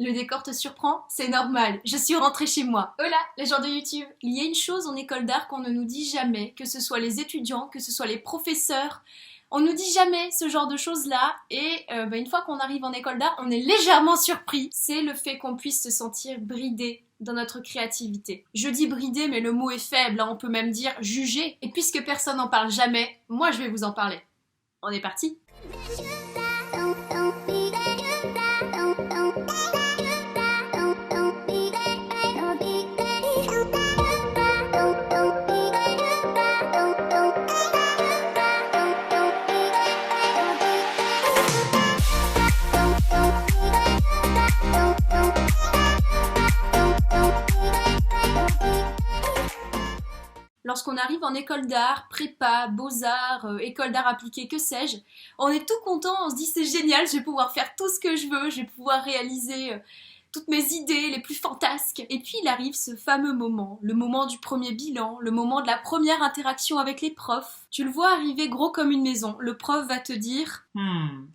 Le décor te surprend? C'est normal, je suis rentrée chez moi. Hola, les gens de YouTube. Il y a une chose en école d'art qu'on ne nous dit jamais, que ce soit les étudiants, que ce soit les professeurs. On nous dit jamais ce genre de choses-là et une fois qu'on arrive en école d'art, on est légèrement surpris. C'est le fait qu'on puisse se sentir bridé dans notre créativité. Je dis bridé, mais le mot est faible, hein, on peut même dire jugé. Et puisque personne n'en parle jamais, moi je vais vous en parler. On est parti. Lorsqu'on arrive en école d'art, prépa, beaux-arts, école d'art appliquée, que sais-je, on est tout content, on se dit c'est génial, je vais pouvoir faire tout ce que je veux, je vais pouvoir réaliser toutes mes idées les plus fantasques. Et puis il arrive ce fameux moment, le moment du premier bilan, le moment de la première interaction avec les profs. Tu le vois arriver gros comme une maison, le prof va te dire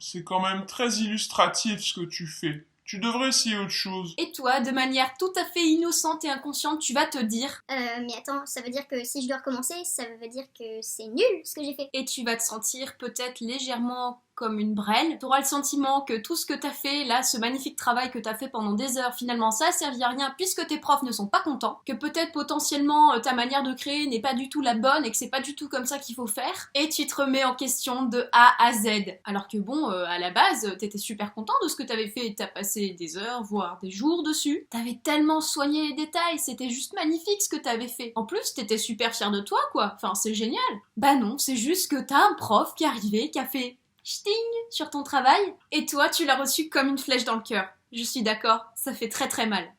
C'est quand même très illustratif ce que tu fais. Tu devrais essayer autre chose. et toi, de manière tout à fait innocente et inconsciente, tu vas te dire Mais attends, ça veut dire que si je dois recommencer, ça veut dire que c'est nul ce que j'ai fait. et tu vas te sentir peut-être légèrement comme une brêle. Tu auras le sentiment que tout ce que t'as fait, là, ce magnifique travail que t'as fait pendant des heures, finalement ça a servi à rien puisque tes profs ne sont pas contents, que peut-être potentiellement ta manière de créer n'est pas du tout la bonne et que c'est pas du tout comme ça qu'il faut faire, et tu te remets en question de A à Z. Alors que bon, à la base, t'étais super content de ce que t'avais fait et t'as passé des heures, voire des jours dessus. T'avais tellement soigné les détails, c'était juste magnifique ce que t'avais fait. En plus, t'étais super fier de toi, quoi. Enfin, c'est génial. Bah non, c'est juste que t'as un prof qui est arrivé, qui a fait ch'ting sur ton travail, et toi, tu l'as reçu comme une flèche dans le cœur. Je suis d'accord, ça fait très très mal.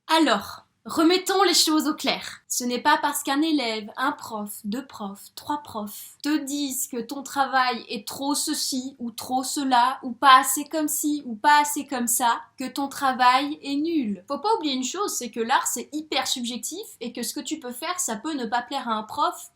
Alors, remettons les choses au clair. Ce n'est pas parce qu'un élève, un prof, deux profs, trois profs te disent que ton travail est trop ceci ou trop cela ou pas assez comme ci ou pas assez comme ça que ton travail est nul. Faut pas oublier une chose, c'est que l'art c'est hyper subjectif et que ce que tu peux faire, ça peut ne pas plaire à un prof.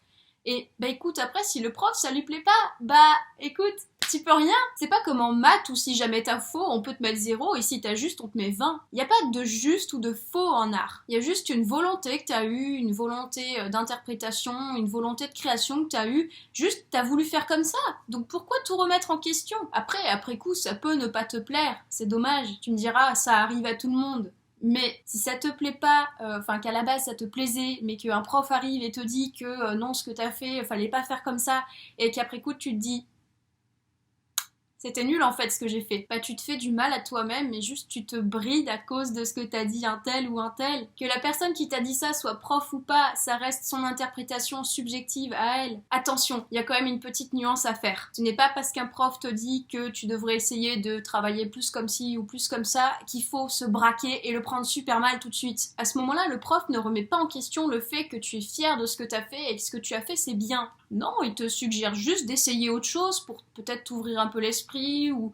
Et bah écoute, après si le prof ça lui plaît pas, bah écoute, tu peux rien. C'est pas comme en maths où si jamais t'as faux, on peut te mettre 0 et si t'as juste, on te met 20. Y a pas de juste ou de faux en art. Y a juste une volonté que t'as eue, une volonté d'interprétation, une volonté de création que t'as eue. Juste, t'as voulu faire comme ça. Donc pourquoi tout remettre en question? Après coup, ça peut ne pas te plaire. C'est dommage. Tu me diras, ça arrive à tout le monde. Mais si ça te plaît pas, qu'à la base ça te plaisait, mais qu'un prof arrive et te dit que non, ce que t'as fait, fallait pas faire comme ça, et qu'après coup tu te dis c'était nul en fait ce que j'ai fait. Bah tu te fais du mal à toi-même mais juste tu te brides à cause de ce que t'as dit un tel ou un tel. Que la personne qui t'a dit ça soit prof ou pas, ça reste son interprétation subjective à elle. Attention, il y a quand même une petite nuance à faire. Ce n'est pas parce qu'un prof te dit que tu devrais essayer de travailler plus comme ci ou plus comme ça qu'il faut se braquer et le prendre super mal tout de suite. À ce moment-là, le prof ne remet pas en question le fait que tu es fier de ce que t'as fait et que ce que tu as fait c'est bien. Non, il te suggère juste d'essayer autre chose pour peut-être t'ouvrir un peu l'esprit ou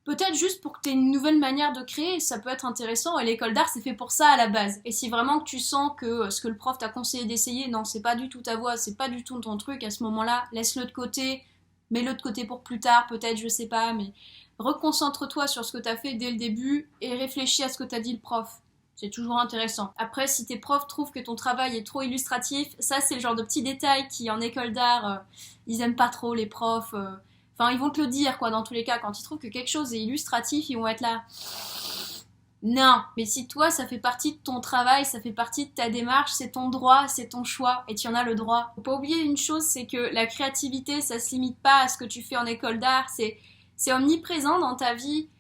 peut-être juste pour que tu aies une nouvelle manière de créer. Ça peut être intéressant et l'école d'art c'est fait pour ça à la base. Et si vraiment que tu sens que ce que le prof t'a conseillé d'essayer, non, c'est pas du tout ta voie, c'est pas du tout ton truc, à ce moment-là, laisse-le de côté, mets-le de côté pour plus tard, peut-être, je sais pas, mais reconcentre-toi sur ce que t'as fait dès le début et réfléchis à ce que t'a dit le prof. C'est toujours intéressant. Après, si tes profs trouvent que ton travail est trop illustratif, ça c'est le genre de petits détails qui en école d'art, ils aiment pas trop les profs. Enfin, ils vont te le dire quoi dans tous les cas. Quand ils trouvent que quelque chose est illustratif, ils vont être là. Non, mais si toi ça fait partie de ton travail, ça fait partie de ta démarche, c'est ton droit, c'est ton choix et tu en as le droit. Faut pas oublier une chose, c'est que la créativité ça se limite pas à ce que tu fais en école d'art, c'est omniprésent dans ta vie.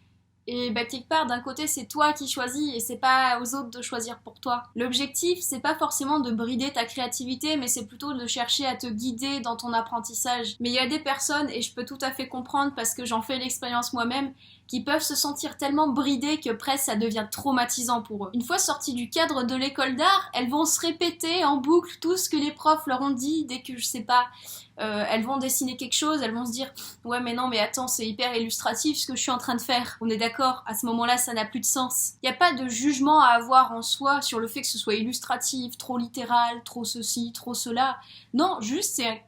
Et bah, quelque part, d'un côté, c'est toi qui choisis et c'est pas aux autres de choisir pour toi. L'objectif, c'est pas forcément de brider ta créativité, mais c'est plutôt de chercher à te guider dans ton apprentissage. Mais il y a des personnes, et je peux tout à fait comprendre parce que j'en fais l'expérience moi-même, qui peuvent se sentir tellement bridées que presque ça devient traumatisant pour eux. Une fois sorties du cadre de l'école d'art, elles vont se répéter en boucle tout ce que les profs leur ont dit dès que, je sais pas, elles vont dessiner quelque chose, elles vont se dire ouais mais non mais attends c'est hyper illustratif ce que je suis en train de faire. On est d'accord, à ce moment-là ça n'a plus de sens. Il n'y a pas de jugement à avoir en soi sur le fait que ce soit illustratif, trop littéral, trop ceci, trop cela. Non, juste c'est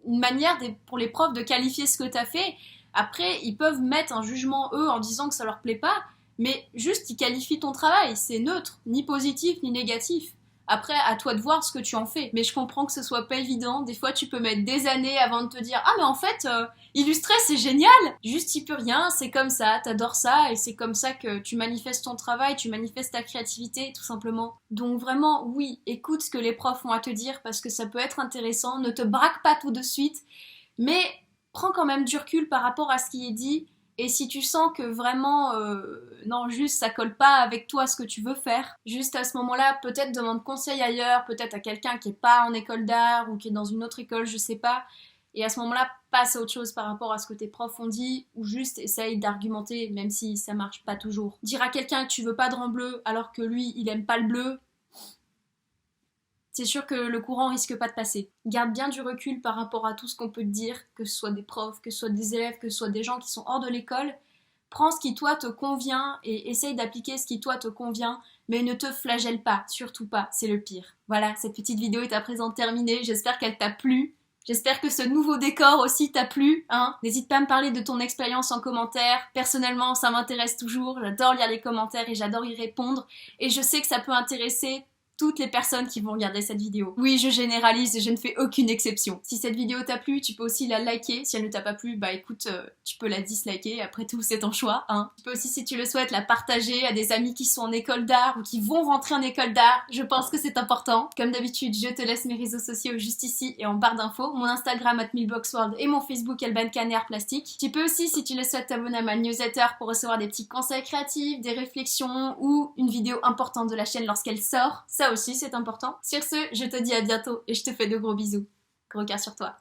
une manière pour les profs de qualifier ce que t'as fait. Après ils peuvent mettre un jugement eux en disant que ça leur plaît pas, mais juste il qualifie ton travail, c'est neutre, ni positif ni négatif. Après, à toi de voir ce que tu en fais. Mais je comprends que ce soit pas évident. Des fois, tu peux mettre des années avant de te dire « Ah, mais en fait, illustrer, c'est génial !» Juste, il peut rien, c'est comme ça, t'adores ça, et c'est comme ça que tu manifestes ton travail, tu manifestes ta créativité, tout simplement. Donc vraiment, oui, écoute ce que les profs ont à te dire, parce que ça peut être intéressant. Ne te braque pas tout de suite, mais prends quand même du recul par rapport à ce qui est dit. Et si tu sens que vraiment, non, juste ça colle pas avec toi ce que tu veux faire, juste à ce moment-là, peut-être demande conseil ailleurs, peut-être à quelqu'un qui est pas en école d'art ou qui est dans une autre école, je sais pas. Et à ce moment-là, passe à autre chose par rapport à ce que tes profs ont dit, ou juste essaye d'argumenter, même si ça marche pas toujours. Dire à quelqu'un que tu veux pas de rang bleu alors que lui, il aime pas le bleu, c'est sûr que le courant risque pas de passer. Garde bien du recul par rapport à tout ce qu'on peut te dire, que ce soit des profs, que ce soit des élèves, que ce soit des gens qui sont hors de l'école. Prends ce qui toi te convient et essaye d'appliquer ce qui toi te convient, mais ne te flagelle pas, surtout pas, c'est le pire. Voilà, cette petite vidéo est à présent terminée, j'espère qu'elle t'a plu. J'espère que ce nouveau décor aussi t'a plu, hein. N'hésite pas à me parler de ton expérience en commentaire. Personnellement, ça m'intéresse toujours, j'adore lire les commentaires et j'adore y répondre. Et je sais que ça peut intéresser toutes les personnes qui vont regarder cette vidéo. Oui, je généralise et je ne fais aucune exception. Si cette vidéo t'a plu, tu peux aussi la liker. Si elle ne t'a pas plu, bah écoute, tu peux la disliker. Après tout, c'est ton choix, hein. Tu peux aussi, si tu le souhaites, la partager à des amis qui sont en école d'art ou qui vont rentrer en école d'art. Je pense que c'est important. Comme d'habitude, je te laisse mes réseaux sociaux juste ici et en barre d'infos. Mon Instagram @milboxworld et mon Facebook Alban Art Plastique. Tu peux aussi, si tu le souhaites, t'abonner à ma newsletter pour recevoir des petits conseils créatifs, des réflexions ou une vidéo importante de la chaîne lorsqu'elle sort. Ça aussi, c'est important. Sur ce, je te dis à bientôt et je te fais de gros bisous. Gros cœur sur toi.